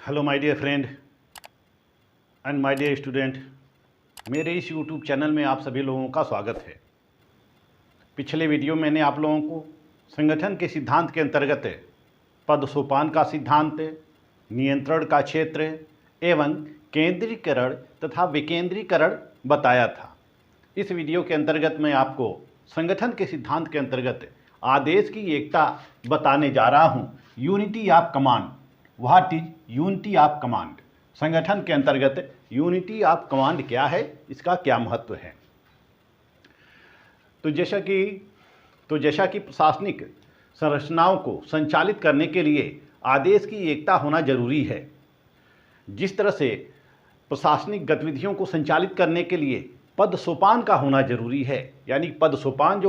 Hello my dear friend and my dear student, मेरे इस YouTube channel में आप सभी लोगों का स्वागत है। पिछले वीडियो में मैंने आप लोगों को संगठन के सिद्धांत के अंतर्गत पद सोपान का सिद्धांत, नियंत्रण का क्षेत्र एवं केंद्रीकरण तथा विकेंद्रीकरण बताया था। इस वीडियो के अंतर्गत मैं आपको संगठन के सिद्धांत के अंतर्गत आदेश की एकता बताने जा रहा हूँ। Unity of command, what is unity of command. संगठन के अंतर्गत यूनिटी ऑफ कमांड क्या है, इसका क्या महत्व है। तो जैसा कि प्रशासनिक संरचनाओं को संचालित करने के लिए आदेश की एकता होना जरूरी है। जिस तरह से प्रशासनिक गतिविधियों को संचालित करने के लिए पद सोपान का होना जरूरी है, यानी पद सोपान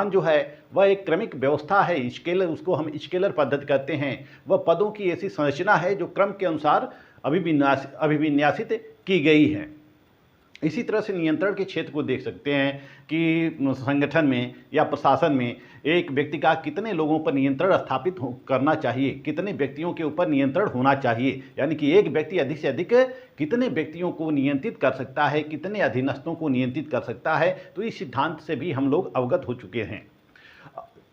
जो है वह एक क्रमिक व्यवस्था है, स्केलर, उसको हम स्केलर पद्धति कहते हैं। वह पदों की ऐसी संरचना है जो क्रम के अनुसार अभिविन्यासित की गई है। इसी तरह से नियंत्रण के क्षेत्र को देख सकते हैं कि संगठन में या प्रशासन में एक व्यक्ति का कितने लोगों पर नियंत्रण स्थापित करना चाहिए, कितने व्यक्तियों के ऊपर नियंत्रण होना चाहिए, यानी कि एक व्यक्ति अधिक से अधिक कितने व्यक्तियों को नियंत्रित कर सकता है, कितने अधीनस्थों को नियंत्रित कर सकता है। तो इस सिद्धांत से भी हम लोग अवगत हो चुके हैं।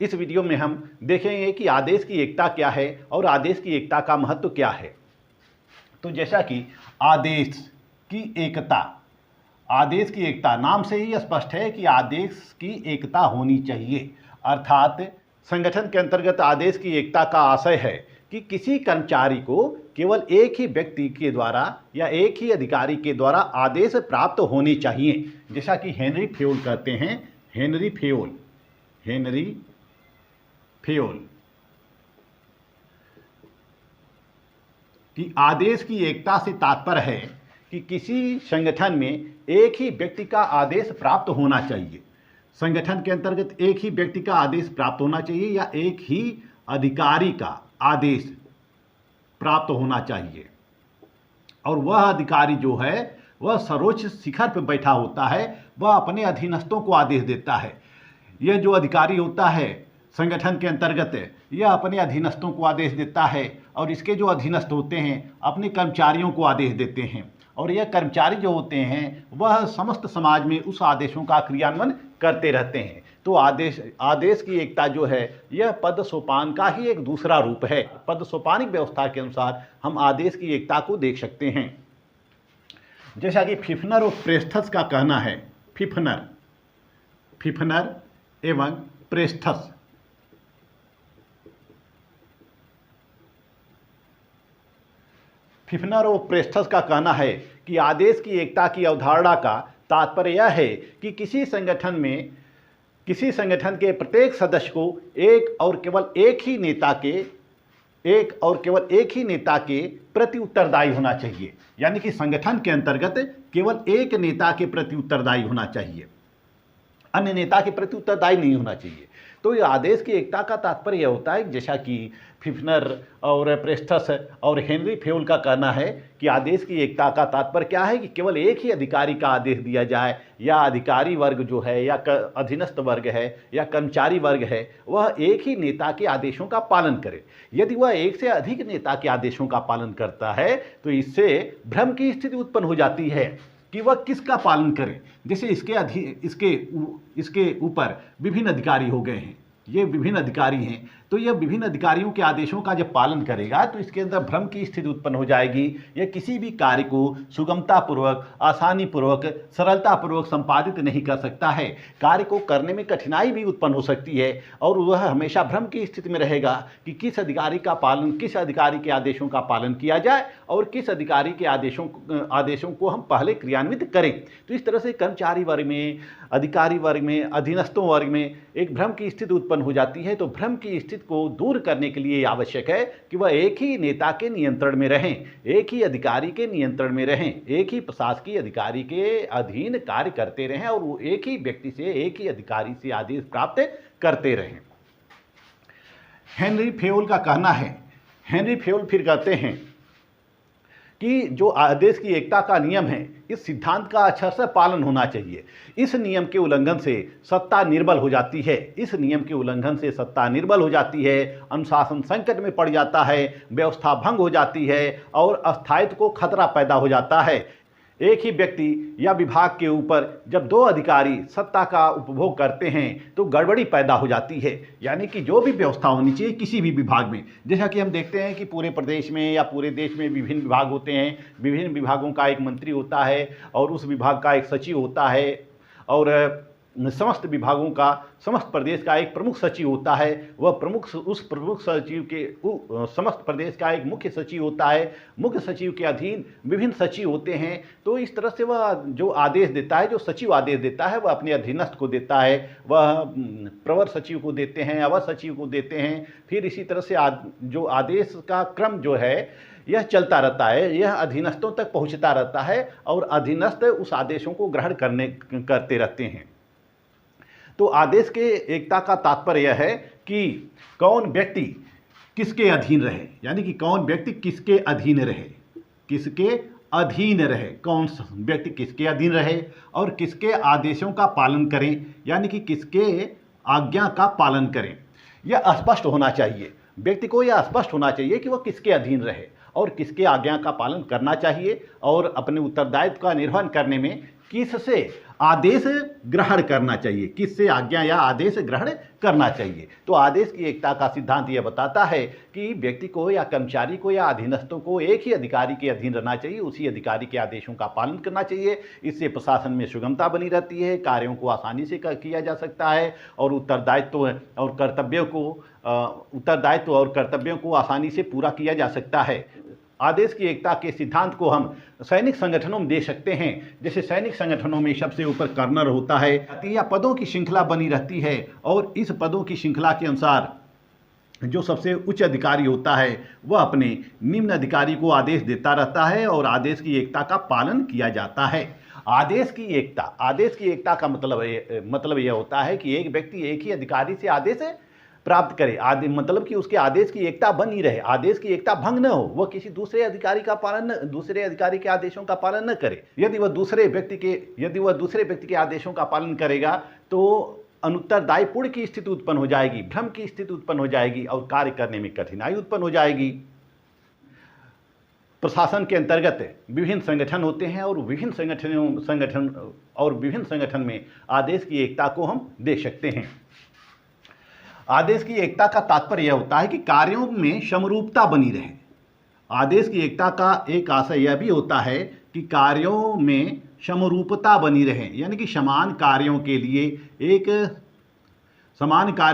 इस वीडियो में हम देखेंगे कि आदेश की एकता क्या है और आदेश की एकता का महत्व क्या है। तो जैसा कि आदेश की एकता नाम से ही स्पष्ट है कि आदेश की एकता होनी चाहिए। अर्थात संगठन के अंतर्गत आदेश की एकता का आशय है कि किसी कर्मचारी को केवल एक ही व्यक्ति के द्वारा या एक ही अधिकारी के द्वारा आदेश प्राप्त होने चाहिए। जैसा कि हेनरी फेयोल कहते हैं, हेनरी फेयोल कि आदेश की एकता से तात्पर्य है कि किसी संगठन में एक ही व्यक्ति का आदेश प्राप्त होना चाहिए। संगठन के अंतर्गत एक ही व्यक्ति का आदेश प्राप्त होना चाहिए या एक ही अधिकारी का आदेश प्राप्त होना चाहिए। और वह अधिकारी जो है वह सर्वोच्च शिखर पर बैठा होता है, वह अपने अधीनस्थों को आदेश देता है। यह जो अधिकारी होता है संगठन के अंतर्गत, यह अपने अधीनस्थों को आदेश देता है और इसके जो अधीनस्थ होते हैं अपने कर्मचारियों को आदेश देते हैं। और यह कर्मचारी जो होते हैं वह समस्त समाज में उस आदेशों का क्रियान्वयन करते रहते हैं। तो आदेश की एकता जो है यह पद सोपान का ही एक दूसरा रूप है। पद सोपानिक व्यवस्था के अनुसार हम आदेश की एकता को देख सकते हैं। जैसा कि फिफनर और प्रेस्थस का कहना है, फिफनर एवं प्रेस्थस, फिफनर और प्रेस्थस का कहना है कि आदेश की एकता की अवधारणा का तात्पर्य यह है कि किसी संगठन के प्रत्येक सदस्य को एक और केवल एक ही नेता के प्रति उत्तरदायी होना चाहिए। यानी कि संगठन के अंतर्गत केवल एक नेता के प्रति उत्तरदायी होना चाहिए, अन्य नेता के प्रति उत्तरदायी नहीं होना चाहिए। तो ये आदेश की एकता का तात्पर्य यह होता है, जैसा कि फिफनर और प्रेस्थस और हेनरी फेयोल का कहना है कि आदेश की एकता का तात्पर्य क्या है कि केवल एक ही अधिकारी का आदेश दिया जाए, या अधिकारी वर्ग जो है या अधीनस्थ वर्ग है या कर्मचारी वर्ग है वह एक ही नेता के आदेशों का पालन करे। यदि वह एक से अधिक नेता के आदेशों का पालन करता है तो इससे भ्रम की स्थिति उत्पन्न हो जाती है कि वह किसका पालन करे। जैसे इसके ऊपर विभिन्न अधिकारी हो गए हैं, ये विभिन्न अधिकारी हैं, तो यह विभिन्न अधिकारियों के आदेशों का जब पालन करेगा तो इसके अंदर भ्रम की स्थिति उत्पन्न हो जाएगी। यह किसी भी कार्य को सुगमतापूर्वक, आसानीपूर्वक, सरलतापूर्वक संपादित नहीं कर सकता है। कार्य को करने में कठिनाई भी उत्पन्न हो सकती है और वह हमेशा भ्रम की स्थिति में रहेगा कि किस अधिकारी के आदेशों का पालन किया जाए और किस अधिकारी के आदेशों को हम पहले क्रियान्वित करें। तो इस तरह से कर्मचारी वर्ग में, अधिकारी वर्ग में, अधीनस्थों वर्ग में एक भ्रम की स्थिति उत्पन्न हो जाती है। तो भ्रम की स्थिति को दूर करने के लिए आवश्यक है कि वह एक ही नेता के नियंत्रण में रहें, एक ही अधिकारी के नियंत्रण में रहें, एक ही प्रशासकीय अधिकारी के अधीन कार्य करते रहें और वो एक ही व्यक्ति से, एक ही अधिकारी से आदेश प्राप्त करते रहें। हेनरी फेयोल का कहना है, हेनरी फेयोल फिर कहते हैं कि जो आदेश की एकता का नियम है इस सिद्धांत का अक्षर से पालन होना चाहिए। इस नियम के उल्लंघन से सत्ता निर्बल हो जाती है, इस नियम के उल्लंघन से सत्ता निर्बल हो जाती है, अनुशासन संकट में पड़ जाता है, व्यवस्था भंग हो जाती है और स्थायित्व को खतरा पैदा हो जाता है। एक ही व्यक्ति या विभाग के ऊपर जब दो अधिकारी सत्ता का उपभोग करते हैं तो गड़बड़ी पैदा हो जाती है। यानी कि जो भी व्यवस्था होनी चाहिए किसी भी विभाग में, जैसा कि हम देखते हैं कि पूरे प्रदेश में या पूरे देश में विभिन्न विभाग होते हैं, विभिन्न विभागों का एक मंत्री होता है और उस विभाग का एक सचिव होता है और समस्त विभागों का, समस्त प्रदेश का एक प्रमुख सचिव होता है। वह उस प्रमुख सचिव के समस्त प्रदेश का एक मुख्य सचिव होता है। मुख्य सचिव के अधीन विभिन्न सचिव होते हैं। तो इस तरह से वह जो आदेश देता है, जो सचिव आदेश देता है, वह अपने अधीनस्थ को देता है, वह प्रवर सचिव को देते हैं, अवर सचिव को देते हैं। फिर इसी तरह से जो आदेश का क्रम जो है यह चलता रहता है, यह अधीनस्थों तक पहुँचता रहता है और अधीनस्थ उस आदेशों को ग्रहण करते रहते हैं। तो आदेश के एकता का तात्पर्य यह है कि कौन व्यक्ति किसके अधीन रहे, यानी कि कौन व्यक्ति किसके अधीन रहे, किसके अधीन रहे, कौन व्यक्ति किसके अधीन रहे और किसके आदेशों का पालन करें, यानी कि किसके आज्ञा का पालन करें। यह स्पष्ट होना चाहिए, व्यक्ति को यह स्पष्ट होना चाहिए कि वह किसके अधीन रहे और किसके आज्ञा का पालन करना चाहिए और अपने उत्तरदायित्व का निर्वहन करने में किससे आदेश ग्रहण करना चाहिए, किससे आज्ञा या आदेश ग्रहण करना चाहिए। तो आदेश की एकता का सिद्धांत यह बताता है कि व्यक्ति को या कर्मचारी को या अधीनस्थों को एक ही अधिकारी के अधीन रहना चाहिए, उसी अधिकारी के आदेशों का पालन करना चाहिए। इससे प्रशासन में सुगमता बनी रहती है, कार्यों को आसानी से किया जा सकता है और उत्तरदायित्व और कर्तव्यों को आसानी से पूरा किया जा सकता है। आदेश की एकता के सिद्धांत को हम सैनिक संगठनों में दे सकते हैं। जैसे सैनिक संगठनों में सबसे ऊपर कर्नल होता है या पदों की श्रृंखला बनी रहती है और इस पदों की श्रृंखला के अनुसार जो सबसे उच्च अधिकारी होता है वह अपने निम्न अधिकारी को आदेश देता रहता है और आदेश की एकता का पालन किया जाता है। आदेश की एकता का मतलब यह होता है कि एक व्यक्ति एक ही अधिकारी से आदेश प्राप्त करे, मतलब कि उसके आदेश की एकता बनी रहे, आदेश की एकता भंग न हो, वह किसी दूसरे अधिकारी के आदेशों का पालन न करे। यदि वह दूसरे व्यक्ति के आदेशों का पालन करेगा तो अनुत्तरदायीपूर्ण की स्थिति उत्पन्न हो जाएगी, भ्रम की स्थिति उत्पन्न हो जाएगी और कार्य करने में कठिनाई उत्पन्न हो जाएगी। प्रशासन के अंतर्गत विभिन्न संगठन होते हैं और विभिन्न संगठन में आदेश की एकता को हम देख सकते हैं। आदेश की एकता का तात्पर्य यह होता है कि कार्यों में समरूपता बनी रहे। आदेश की एकता का एक आशय यह भी होता है कि कार्यों में समरूपता बनी रहे, यानी कि समान कार्य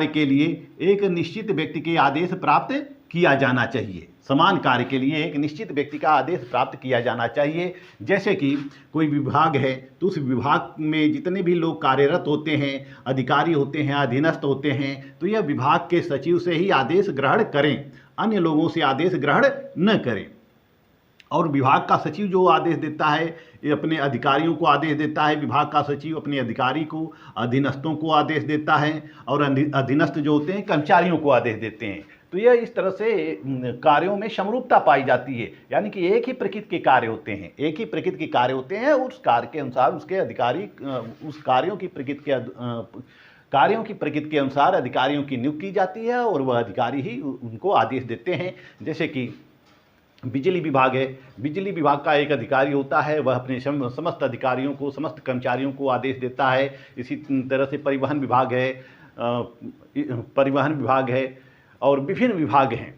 के लिए एक निश्चित व्यक्ति के आदेश प्राप्त किया जाना चाहिए। समान कार्य के लिए एक निश्चित व्यक्ति का आदेश प्राप्त किया जाना चाहिए। जैसे कि कोई विभाग है तो उस विभाग में जितने भी लोग कार्यरत होते हैं, अधिकारी होते हैं, अधीनस्थ होते हैं, तो यह विभाग के सचिव से ही आदेश ग्रहण करें, अन्य लोगों से आदेश ग्रहण न करें। और विभाग का सचिव जो आदेश देता है ये अपने अधिकारियों को आदेश देता है, विभाग का सचिव अपने अधिकारी को, अधीनस्थों को आदेश देता है और अधीनस्थ जो होते हैं कर्मचारियों को आदेश देते हैं। तो यह इस तरह से कार्यों में समरूपता पाई जाती है, यानी कि एक ही प्रकृति के कार्य होते हैं, उस कार्य के अनुसार उसके अधिकारी उस कार्यों की प्रकृति के अनुसार अधिकारियों की नियुक्ति की जाती है और वह अधिकारी ही उनको आदेश देते हैं। जैसे कि बिजली विभाग है, बिजली विभाग का एक अधिकारी होता है, वह अपने समस्त अधिकारियों को, समस्त कर्मचारियों को आदेश देता है। इसी तरह से परिवहन विभाग है और विभिन्न विभाग हैं।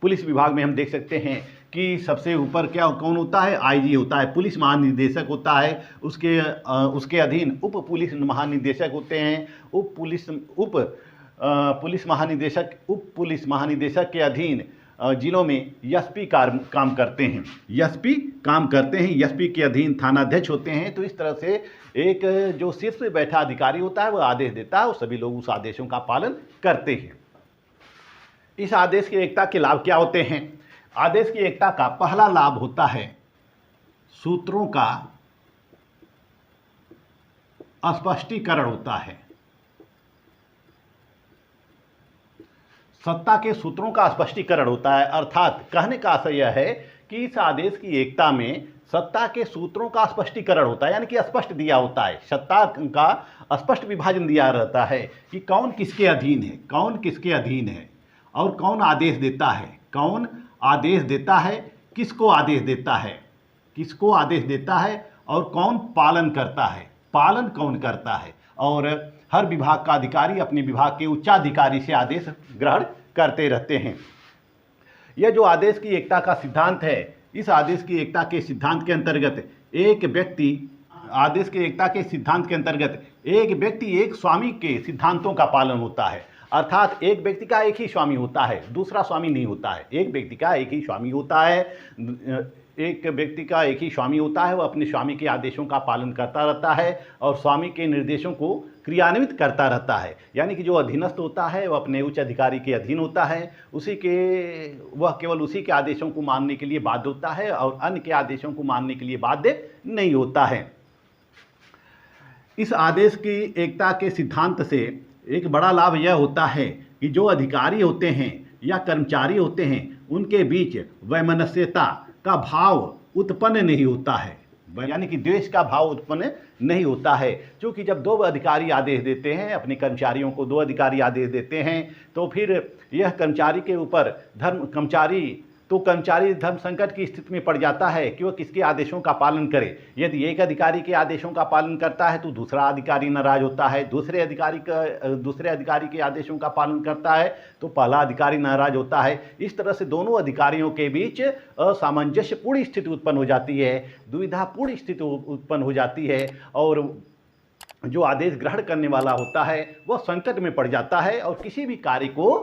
पुलिस विभाग में हम देख सकते हैं कि सबसे ऊपर कौन होता है, आईजी होता है, पुलिस महानिदेशक होता है, उसके अधीन उप पुलिस महानिदेशक होते हैं, उप पुलिस महानिदेशक के अधीन जिलों में एसपी काम करते हैं, एसपी के अधीन थानाध्यक्ष होते हैं। तो इस तरह से एक जो शीर्ष पे बैठा अधिकारी होता है वह आदेश देता है और सभी लोग उस आदेशों का पालन करते हैं। इस आदेश की एकता के लाभ क्या होते हैं? आदेश की एकता का पहला लाभ होता है सूत्रों का स्पष्टीकरण होता है। सत्ता के सूत्रों का स्पष्टीकरण होता है, अर्थात कहने का आशय यह है कि इस आदेश की एकता में सत्ता के सूत्रों का स्पष्टीकरण होता है, यानी कि स्पष्ट दिया होता है, सत्ता का स्पष्ट विभाजन दिया रहता है कि कौन किसके अधीन है, कौन किसके अधीन है, और कौन आदेश देता है, कौन आदेश देता है, किसको आदेश देता है, किसको आदेश देता है, और कौन पालन करता है, पालन कौन करता है। और हर विभाग का अधिकारी अपने विभाग के उच्चाधिकारी से आदेश ग्रहण करते रहते हैं। यह जो आदेश की एकता का सिद्धांत है, इस आदेश की एकता के सिद्धांत के अंतर्गत एक व्यक्ति, आदेश की एकता के सिद्धांत के अंतर्गत एक व्यक्ति एक स्वामी के सिद्धांतों का पालन होता है। अर्थात एक व्यक्ति का एक ही स्वामी होता है, दूसरा स्वामी नहीं होता है। एक व्यक्ति का एक ही स्वामी होता है, एक व्यक्ति का एक ही स्वामी होता है, वह अपने स्वामी के आदेशों का पालन करता रहता है और स्वामी के निर्देशों को क्रियान्वित करता रहता है। यानी कि जो अधीनस्थ होता है वह अपने उच्च अधिकारी के अधीन होता है, वह केवल उसी के आदेशों को मानने के लिए बाध्य होता है और अन्य के आदेशों को मानने के लिए बाध्य नहीं होता है। इस आदेश की एकता के सिद्धांत से एक बड़ा लाभ यह होता है कि जो अधिकारी होते हैं या कर्मचारी होते हैं उनके बीच वैमनस्यता का भाव उत्पन्न नहीं होता है, यानी कि द्वेष का भाव उत्पन्न नहीं होता है। क्योंकि जब दो अधिकारी आदेश देते हैं, अपने कर्मचारियों को दो अधिकारी आदेश देते हैं, तो फिर यह कर्मचारी के ऊपर कर्मचारी धर्म संकट की स्थिति में पड़ जाता है कि वह किसके आदेशों का पालन करे। यदि एक अधिकारी के आदेशों का पालन करता है तो दूसरा अधिकारी नाराज होता है, दूसरे अधिकारी के आदेशों का पालन करता है तो पहला अधिकारी नाराज होता है। इस तरह से दोनों अधिकारियों के बीच असामंजस्यपूर्ण स्थिति उत्पन्न हो जाती है, दुविधापूर्ण स्थिति उत्पन्न हो जाती है और जो आदेश ग्रहण करने वाला होता है वह संकट में पड़ जाता है और किसी भी कार्य को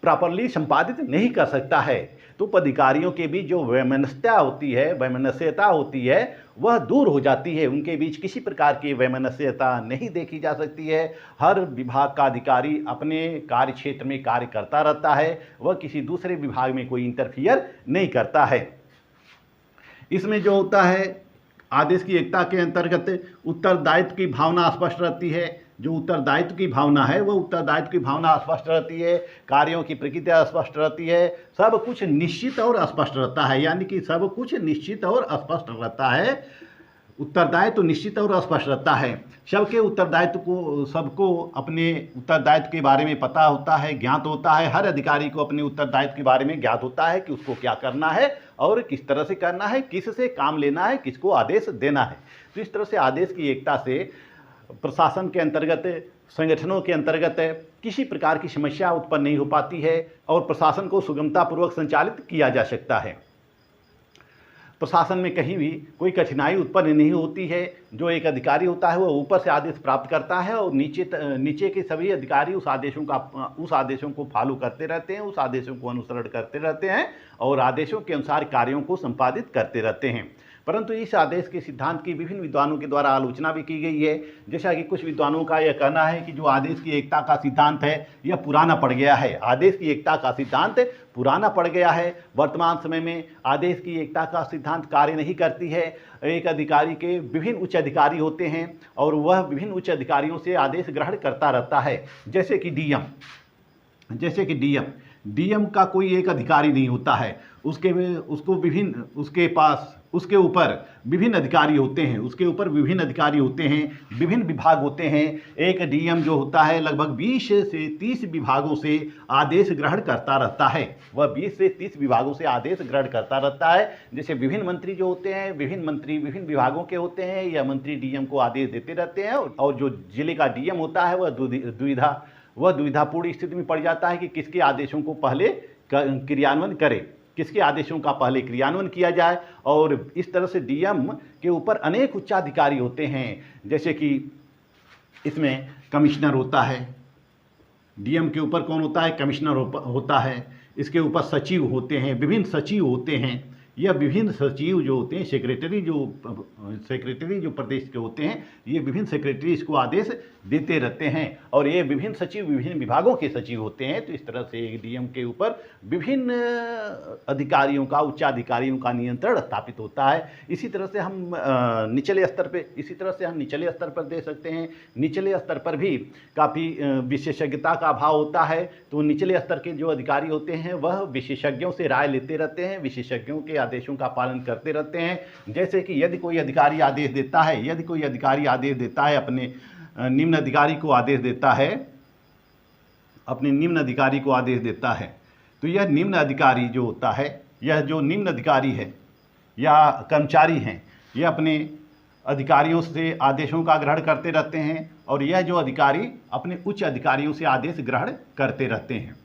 प्रॉपरली संपादित नहीं कर सकता है। तो अधिकारियों के बीच जो वैमनस्यता होती है वह दूर हो जाती है, उनके बीच किसी प्रकार की वैमनस्यता नहीं देखी जा सकती है। हर विभाग का अधिकारी अपने कार्य क्षेत्र में कार्य करता रहता है, वह किसी दूसरे विभाग में कोई इंटरफियर नहीं करता है। इसमें जो होता है आदेश की एकता के अंतर्गत उत्तरदायित्व की भावना स्पष्ट रहती है। जो उत्तरदायित्व की भावना है वह उत्तरदायित्व की भावना स्पष्ट रहती है, कार्यों की प्रकृति स्पष्ट रहती है, सब कुछ निश्चित और स्पष्ट रहता है, यानी कि सब कुछ निश्चित और स्पष्ट रहता है। उत्तरदायित्व निश्चित और स्पष्ट रहता है। सबको अपने उत्तरदायित्व के बारे में पता होता है, ज्ञात होता है। हर अधिकारी को अपने उत्तरदायित्व के बारे में ज्ञात होता है कि उसको क्या करना है और किस तरह से करना है, किससे काम लेना है, किसको आदेश देना है। तो इस तरह से आदेश की एकता से प्रशासन के अंतर्गत, संगठनों के अंतर्गत किसी प्रकार की समस्या उत्पन्न नहीं हो पाती है और प्रशासन को सुगमतापूर्वक संचालित किया जा सकता है। प्रशासन में कहीं भी कोई कठिनाई उत्पन्न नहीं होती है। जो एक अधिकारी होता है वह ऊपर से आदेश प्राप्त करता है और नीचे के सभी अधिकारी उस आदेशों को फॉलो करते रहते हैं, उस आदेशों को अनुसरण करते रहते हैं और आदेशों के अनुसार कार्यों को संपादित करते रहते हैं। परंतु इस आदेश के सिद्धांत की विभिन्न विद्वानों के द्वारा आलोचना भी की गई है। जैसा कि कुछ विद्वानों का यह कहना है कि जो आदेश की एकता का सिद्धांत है यह पुराना पड़ गया है। आदेश की एकता का सिद्धांत पुराना पड़ गया है। वर्तमान समय में आदेश की एकता का सिद्धांत कार्य नहीं करती है। एक अधिकारी के विभिन्न उच्च अधिकारी होते हैं और वह विभिन्न उच्च अधिकारियों से आदेश ग्रहण करता रहता है। जैसे कि डीएम का कोई एक अधिकारी नहीं होता है, उसके ऊपर विभिन्न अधिकारी होते हैं, विभिन्न विभाग होते हैं। एक डीएम जो होता है लगभग 20 से 30 विभागों से आदेश ग्रहण करता रहता है। वह 20 से 30 विभागों से आदेश ग्रहण करता रहता है। जैसे विभिन्न मंत्री जो होते हैं, विभिन्न मंत्री विभिन्न विभागों के होते हैं, यह मंत्री डीएम को आदेश देते रहते हैं और जो जिले का डीएम होता है वह दुविधापूर्ण स्थिति में पड़ जाता है कि किसके आदेशों को पहले क्रियान्वयन करे, किसके आदेशों का पहले क्रियान्वयन किया जाए। और इस तरह से डीएम के ऊपर अनेक उच्चाधिकारी होते हैं। जैसे कि इसमें कमिश्नर होता है, डीएम के ऊपर कौन होता है? कमिश्नर होता है। इसके ऊपर सचिव होते हैं, विभिन्न सचिव होते हैं। यह विभिन्न सचिव जो होते हैं, सेक्रेटरी जो प्रदेश के होते हैं, ये विभिन्न सेक्रेटरी इसको आदेश देते रहते हैं और ये विभिन्न सचिव विभिन्न विभागों के सचिव होते हैं। तो इस तरह से एक डीएम के ऊपर विभिन्न अधिकारियों का, उच्चाधिकारियों का नियंत्रण स्थापित होता है। इसी तरह से हम निचले स्तर पर दे सकते हैं। निचले स्तर पर भी काफ़ी विशेषज्ञता का अभाव होता है। तो निचले स्तर के जो अधिकारी होते हैं वह विशेषज्ञों से राय लेते रहते हैं, विशेषज्ञों के आदेशों का पालन करते रहते हैं। जैसे कि यदि कोई अधिकारी आदेश देता है, यदि कोई अधिकारी आदेश देता है, अपने निम्न अधिकारी को आदेश देता है, अपने निम्न अधिकारी को आदेश देता है, तो यह निम्न अधिकारी जो होता है, यह जो निम्न अधिकारी है या कर्मचारी हैं, यह अपने अधिकारियों से आदेशों का ग्रहण करते रहते हैं, और यह जो अधिकारी अपने उच्च अधिकारियों से आदेश ग्रहण करते रहते हैं।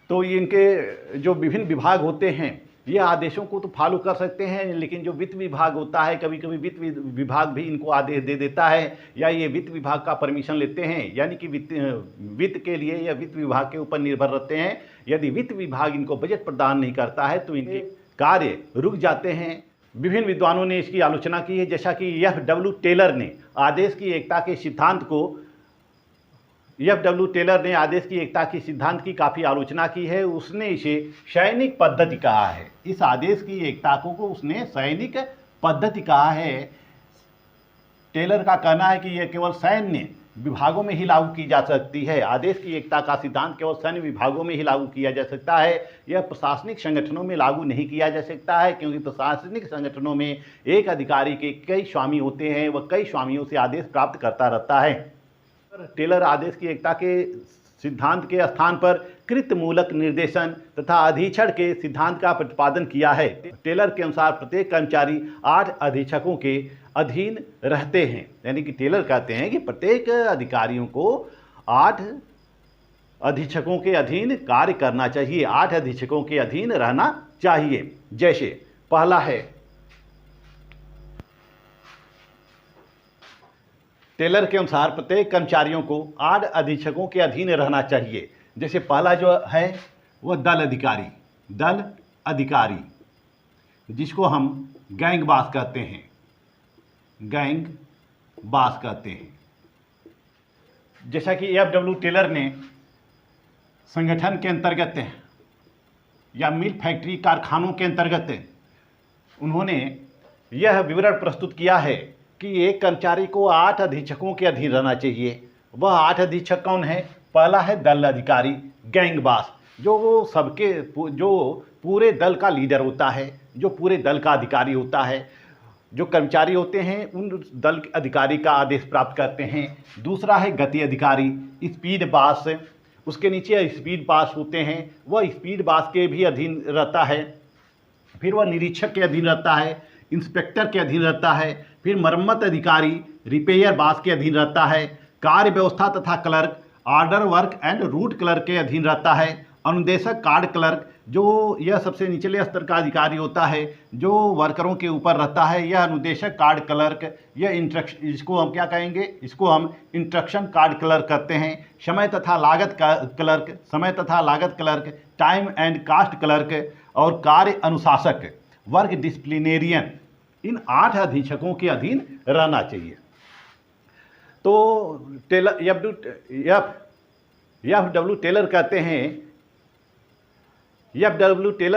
तो इनके जो विभिन्न विभाग होते हैं ये आदेशों को तो फॉलो कर सकते हैं, लेकिन जो वित्त विभाग होता है, कभी कभी वित्त विभाग भी इनको आदेश दे देता है, या ये वित्त विभाग का परमिशन लेते हैं, यानी कि वित्त के लिए या वित्त विभाग के ऊपर निर्भर रहते हैं। यदि वित्त विभाग इनको बजट प्रदान नहीं करता है तो इनके कार्य रुक जाते हैं। विभिन्न विद्वानों ने इसकी आलोचना की है, जैसा कि F.W. टेलर ने आदेश की एकता के सिद्धांत को F.W. टेलर ने आदेश की एकता के सिद्धांत की काफ़ी आलोचना की है। उसने इसे सैनिक पद्धति कहा है। इस आदेश की एकता को उसने सैनिक पद्धति कहा है। टेलर का कहना है कि यह केवल सैन्य विभागों में ही लागू की जा सकती है। आदेश की एकता का सिद्धांत केवल सैन्य विभागों में ही लागू किया जा सकता है। यह प्रशासनिक संगठनों में लागू नहीं किया जा सकता है, क्योंकि प्रशासनिक संगठनों में एक अधिकारी के कई स्वामी होते हैं, वह कई स्वामियों से आदेश प्राप्त करता रहता है। टेलर आदेश की एकता के सिद्धांत के स्थान पर कृत्य-मूलक निर्देशन तथा अधीक्षण के सिद्धांत का प्रतिपादन किया है। टेलर के अनुसार प्रत्येक कर्मचारी 8 अधीक्षकों के अधीन रहते हैं, यानी कि टेलर कहते हैं कि प्रत्येक अधिकारियों को 8 अधीक्षकों के अधीन कार्य करना चाहिए, 8 अधीक्षकों के अधीन रहना चाहिए। जैसे पहला है, टेलर के अनुसार प्रत्येक कर्मचारियों को 8 अधीक्षकों के अधीन रहना चाहिए। जैसे पहला जो है वह दल अधिकारी, जिसको हम गैंग बास कहते हैं, गैंग बास कहते हैं। जैसा कि F.W. टेलर ने संगठन के अंतर्गत या मिल फैक्ट्री कारखानों के अंतर्गत उन्होंने यह विवरण प्रस्तुत किया है कि एक कर्मचारी को 8 अधीक्षकों के अधीन रहना चाहिए। वह 8 अधीक्षक कौन है? पहला है दल अधिकारी, गैंग बास, जो वो सबके जो पूरे दल का लीडर होता है, जो पूरे दल का अधिकारी होता है। जो कर्मचारी होते हैं उन दल अधिकारी का आदेश प्राप्त करते हैं। दूसरा है गति अधिकारी, स्पीड बास, उसके नीचे स्पीड बास होते हैं, वह स्पीड बास के भी अधीन रहता है। फिर वह निरीक्षक के अधीन रहता है, इंस्पेक्टर के अधीन रहता है। फिर मरम्मत अधिकारी रिपेयर बास के अधीन रहता है। कार्य व्यवस्था तथा clerk order work and root clerk के अधीन रहता है। अनुदेशक कार्ड क्लर्क, जो यह सबसे निचले स्तर का अधिकारी होता है, जो वर्करों के ऊपर रहता है, यह अनुदेशक कार्ड क्लर्क, यह इंस्ट्रक्शन, इसको हम क्या कहेंगे? इसको हम इंस्ट्रक्शन कार्ड क्लर्क कहते हैं। समय तथा लागत क्लर्क, समय तथा लागत clerk, time and cost clerk और कार्य अनुशासक, वर्क डिसिप्लिनेरियन, इन 8 अधीक्षकों के अधीन रहना चाहिए। तो F.W. टेलर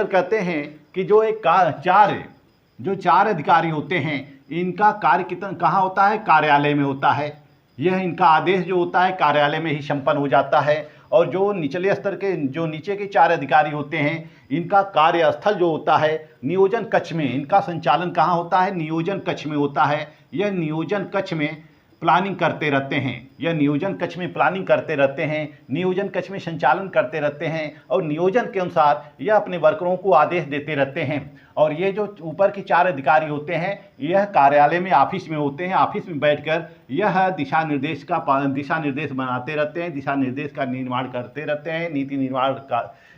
कहते हैं कि जो चार अधिकारी होते हैं, इनका कार्य कहाँ होता है? कार्यालय में होता है। यह इनका आदेश जो होता है कार्यालय में ही संपन्न हो जाता है। और जो निचले स्तर के, जो नीचे के 4 अधिकारी होते हैं, इनका कार्यस्थल जो होता है नियोजन कक्ष में, इनका संचालन कहाँ होता है? नियोजन कक्ष में होता है। यह नियोजन कक्ष में प्लानिंग करते रहते हैं, यह नियोजन कक्ष में प्लानिंग करते रहते हैं, नियोजन कक्ष में संचालन करते रहते हैं, और नियोजन के अनुसार यह अपने वर्करों को आदेश देते रहते हैं। और ये जो ऊपर के 4 अधिकारी होते हैं, यह कार्यालय में, ऑफिस में होते हैं। ऑफिस में बैठकर यह दिशा निर्देश बनाते रहते हैं, दिशा निर्देश का निर्माण करते रहते हैं,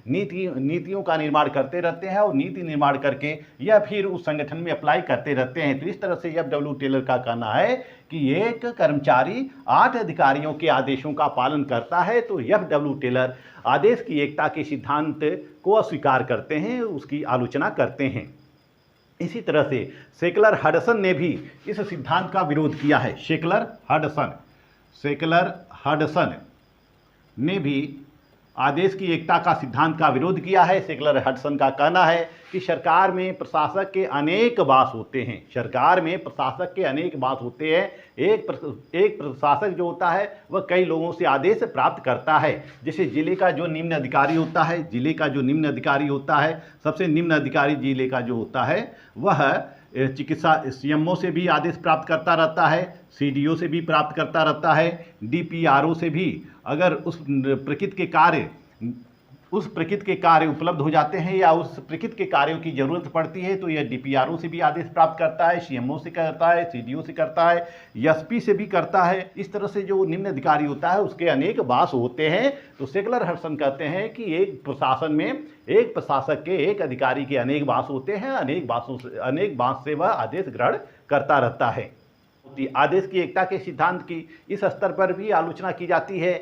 नीतियों का निर्माण करते रहते हैं, और नीति निर्माण करके यह फिर उस संगठन में अप्लाई करते रहते हैं। तो इस तरह से F.W. टेलर का कहना है कि एक कर्मचारी 8 अधिकारियों के आदेशों का पालन करता है। तो F.W. टेलर आदेश की एकता के सिद्धांत को अस्वीकार करते हैं, उसकी आलोचना करते हैं। इसी तरह से सेकलर हडसन ने भी इस सिद्धांत का विरोध किया है। सेकलर हडसन ने भी आदेश की एकता का सिद्धांत का विरोध किया है। सेकलर हडसन का कहना है कि सरकार में प्रशासक के अनेक बास होते हैं। सरकार में प्रशासक के अनेक बास होते हैं। एक प्रशासक जो होता है वह कई लोगों से आदेश प्राप्त करता है। जैसे जिले का जो निम्न अधिकारी होता है, सबसे निम्न अधिकारी जिले का जो होता है वह चिकित्सा सीएमओ से भी आदेश प्राप्त करता रहता है, सीडीओ से भी प्राप्त करता रहता है, डीपीआरओ से भी। अगर उस प्रकृति के कार्य उपलब्ध हो जाते हैं या उस प्रकृति के कार्यों की जरूरत पड़ती है तो यह डीपीआरओ से भी आदेश प्राप्त करता है, सीएमओ से करता है, सीडीओ से करता है, एसपी से भी करता है। इस तरह से जो निम्न अधिकारी होता है उसके अनेक बास होते हैं। तो सेकलर हडसन कहते हैं कि एक प्रशासन में एक प्रशासक के एक अधिकारी के अनेक बास होते हैं, अनेक बास से वह आदेश ग्रहण करता रहता है। आदेश की एकता के सिद्धांत की इस स्तर पर भी आलोचना की जाती है।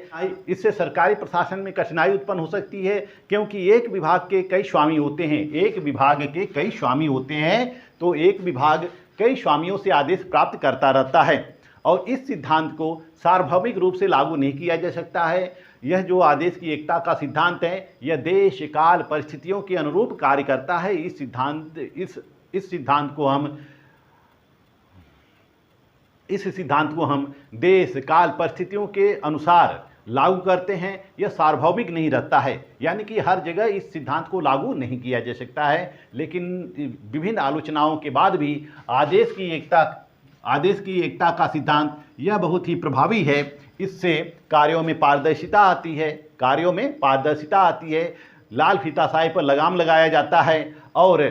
इससे सरकारी प्रशासन में कठिनाई उत्पन्न हो सकती है, क्योंकि एक विभाग के कई स्वामी होते हैं, तो एक विभाग कई स्वामियों से आदेश प्राप्त करता रहता है और इस सिद्धांत को सार्वभौमिक रूप से लागू नहीं किया जा सकता है। यह जो आदेश की एकता का सिद्धांत है यह देश काल परिस्थितियों के अनुरूप कार्य करता है। इस सिद्धांत को हम देश काल परिस्थितियों के अनुसार लागू करते हैं। यह सार्वभौमिक नहीं रहता है, यानी कि हर जगह इस सिद्धांत को लागू नहीं किया जा सकता है। लेकिन विभिन्न आलोचनाओं के बाद भी आदेश की एकता का सिद्धांत यह बहुत ही प्रभावी है। इससे कार्यों में पारदर्शिता आती है, लाल फीताशाही पर लगाम लगाया जाता है और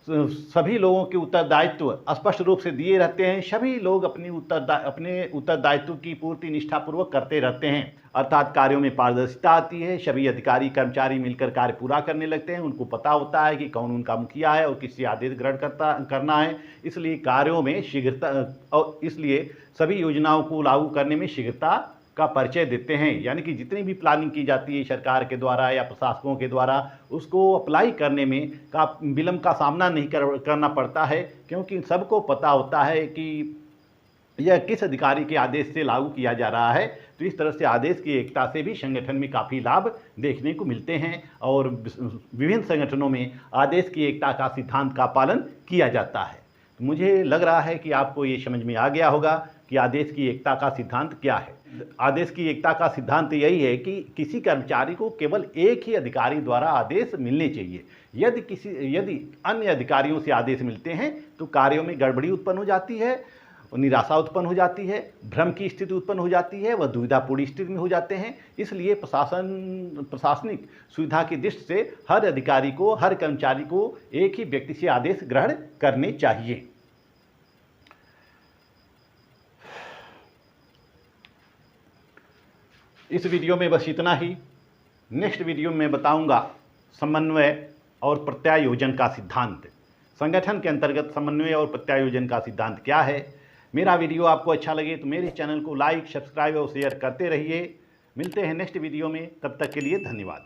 सभी लोगों के उत्तरदायित्व स्पष्ट रूप से दिए रहते हैं। सभी लोग अपने उत्तरदायित्व की पूर्ति निष्ठापूर्वक करते रहते हैं, अर्थात कार्यों में पारदर्शिता आती है। सभी अधिकारी कर्मचारी मिलकर कार्य पूरा करने लगते हैं। उनको पता होता है कि कौन उनका मुखिया है और किससे आदेश ग्रहण करना है। इसलिए कार्यों में शीघ्रता और इसलिए सभी योजनाओं को लागू करने में शीघ्रता का परिचय देते हैं। यानी कि जितनी भी प्लानिंग की जाती है सरकार के द्वारा या प्रशासकों के द्वारा, उसको अप्लाई करने में विलंब का सामना नहीं करना पड़ता है, क्योंकि सबको पता होता है कि यह किस अधिकारी के आदेश से लागू किया जा रहा है। तो इस तरह से आदेश की एकता से भी संगठन में काफ़ी लाभ देखने को मिलते हैं और विभिन्न संगठनों में आदेश की एकता का सिद्धांत का पालन किया जाता है। तो मुझे लग रहा है कि आपको ये समझ में आ गया होगा कि आदेश की एकता का सिद्धांत क्या है। आदेश की एकता का सिद्धांत यही है कि किसी कर्मचारी को केवल एक ही अधिकारी द्वारा आदेश मिलने चाहिए। यदि अन्य अधिकारियों से आदेश मिलते हैं तो कार्यों में गड़बड़ी उत्पन्न हो जाती है, निराशा उत्पन्न हो जाती है, भ्रम की स्थिति उत्पन्न हो जाती है, वह दुविधापूर्ण स्थिति में हो जाते हैं। इसलिए प्रशासनिक सुविधा की दृष्टि से हर अधिकारी को, हर कर्मचारी को एक ही व्यक्ति से आदेश ग्रहण करने चाहिए। इस वीडियो में बस इतना ही। नेक्स्ट वीडियो में बताऊंगा समन्वय और प्रत्यायोजन का सिद्धांत। संगठन के अंतर्गत समन्वय और प्रत्यायोजन का सिद्धांत क्या है। मेरा वीडियो आपको अच्छा लगे तो मेरे चैनल को लाइक, सब्सक्राइब और शेयर करते रहिए। मिलते हैं नेक्स्ट वीडियो में, तब तक के लिए धन्यवाद।